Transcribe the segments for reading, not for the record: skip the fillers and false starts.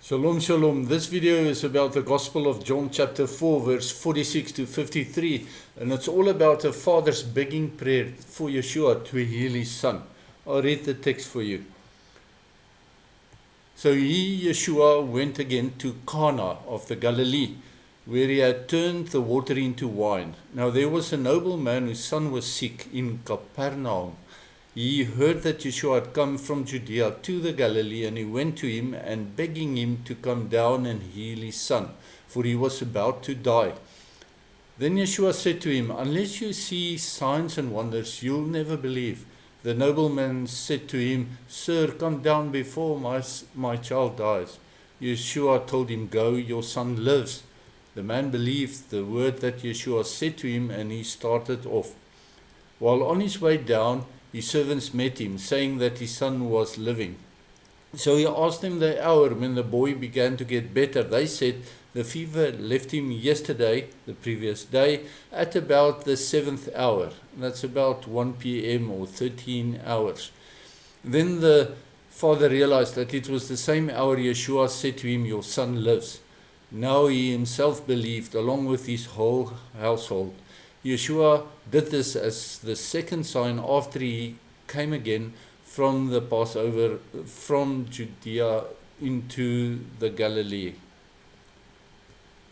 Shalom, shalom. This video is about the Gospel of John chapter 4 verse 46 to 53, and it's all about a father's begging prayer for Yeshua to heal his son. I'll read the text for you. So Yeshua, went again to Cana of the Galilee, where he had turned the water into wine. Now there was a nobleman whose son was sick in Capernaum. He heard that Yeshua had come from Judea to the Galilee, and he went to him and begging him to come down and heal his son, for he was about to die. Then Yeshua said to him, "Unless you see signs and wonders, you'll never believe." The nobleman said to him, "Sir, come down before my child dies." Yeshua told him, "Go, your son lives." The man believed the word that Yeshua said to him, and he started off. While on his way down, his servants met him, saying that his son was living. So he asked them the hour when the boy began to get better. They said, "The fever left him yesterday, the previous day, at about the 7th hour. That's about 1 p.m. or 13 hours. Then the father realized that it was the same hour Yeshua said to him, "Your son lives." Now he himself believed, along with his whole household. Yeshua did this as the second sign after he came again from the Passover from Judea into the Galilee.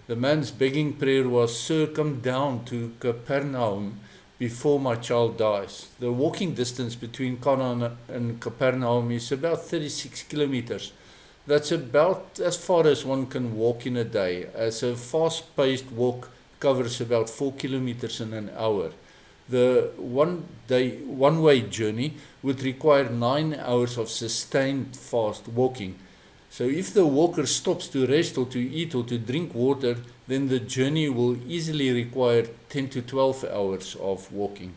The man's begging prayer was, "Sir, come down to Capernaum before my child dies." The walking distance between Cana and Capernaum is about 36 kilometers. That's about as far as one can walk in a day, as a fast-paced walk covers about 4 kilometers in an hour. The one-way journey would require 9 hours of sustained fast walking. So if the walker stops to rest or to eat or to drink water, then the journey will easily require 10 to 12 hours of walking.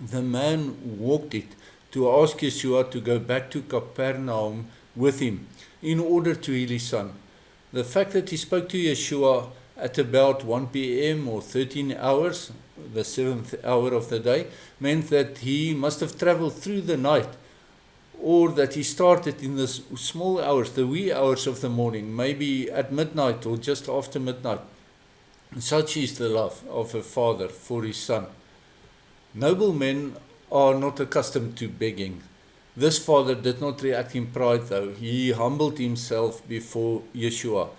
The man walked it to ask Yeshua to go back to Capernaum with him in order to heal his son. The fact that he spoke to Yeshua at about 1 p.m. or 13 hours, the 7th hour of the day, meant that he must have traveled through the night, or that he started in the small hours, the wee hours of the morning, maybe at midnight or just after midnight. Such is the love of a father for his son. Noblemen are not accustomed to begging. This father did not react in pride, though. He humbled himself before Yeshua.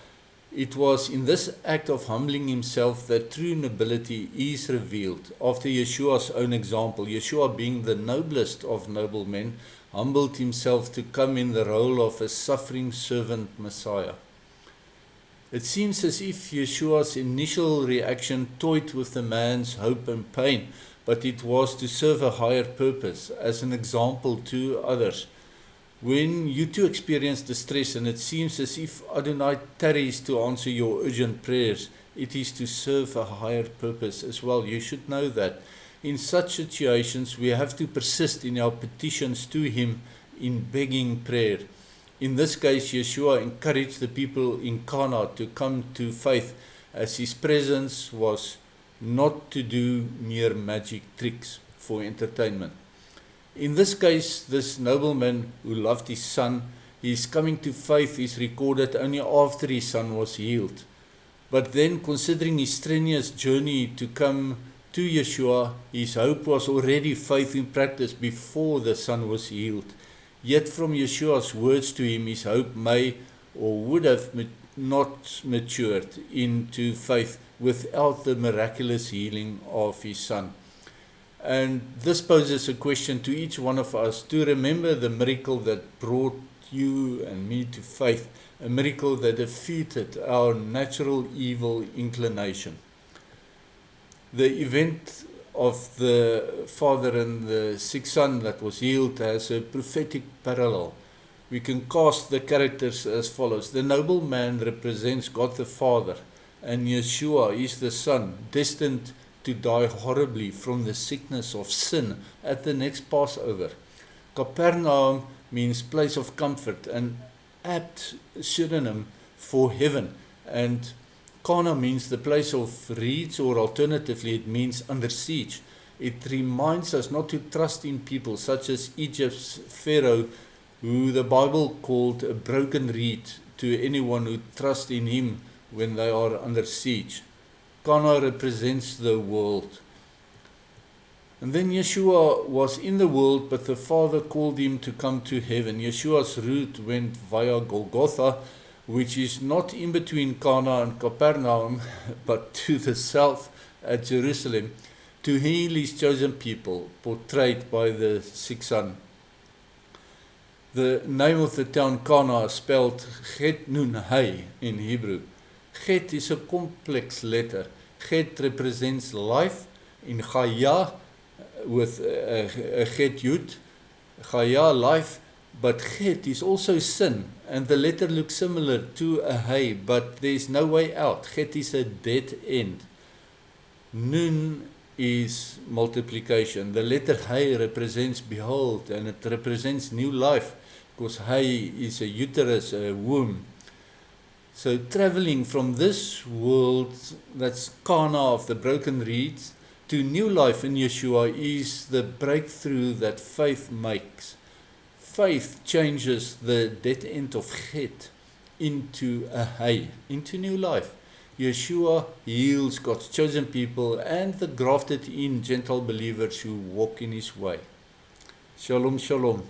It was in this act of humbling himself that true nobility is revealed. After Yeshua's own example, Yeshua, being the noblest of noblemen, humbled himself to come in the role of a suffering servant Messiah. It seems as if Yeshua's initial reaction toyed with the man's hope and pain, but it was to serve a higher purpose, as an example to others. When you too experience distress and it seems as if Adonai tarries to answer your urgent prayers, it is to serve a higher purpose as well. You should know that. In such situations, we have to persist in our petitions to Him in begging prayer. In this case, Yeshua encouraged the people in Cana to come to faith, as His presence was not to do mere magic tricks for entertainment. In this case, this nobleman who loved his son, his coming to faith is recorded only after his son was healed. But then, considering his strenuous journey to come to Yeshua, his hope was already faith in practice before the son was healed. Yet from Yeshua's words to him, his hope may or would have not matured into faith without the miraculous healing of his son. And this poses a question to each one of us to remember the miracle that brought you and me to faith, a miracle that defeated our natural evil inclination. The event of the father and the sick son that was healed has a prophetic parallel. We can cast the characters as follows. The nobleman represents God the Father, and Yeshua is the Son, destined to die horribly from the sickness of sin at the next Passover. Capernaum means place of comfort, an apt pseudonym for heaven, and Cana means the place of reeds, or alternatively it means under siege. It reminds us not to trust in people such as Egypt's Pharaoh, who the Bible called a broken reed, to anyone who trusts in him when they are under siege. Kana represents the world. And then Yeshua was in the world, but the Father called him to come to heaven. Yeshua's route went via Golgotha, which is not in between Cana and Capernaum, but to the south at Jerusalem, to heal his chosen people, portrayed by the sick son. The name of the town Cana is spelled Chet Nun Hay in Hebrew. Chet is a complex letter. Chet represents life in Chaya with a Chet Yud, Chaya, life, but Chet is also sin, and the letter looks similar to a hay, but there is no way out. Chet is a dead end. Nun is multiplication. The letter hay represents behold, and it represents new life, because hay is a uterus, a womb. So traveling from this world, that's Cana of the broken reeds, to new life in Yeshua is the breakthrough that faith makes. Faith changes the dead end of Chet into a hay, into new life. Yeshua heals God's chosen people and the grafted in Gentile believers who walk in his way. Shalom, shalom.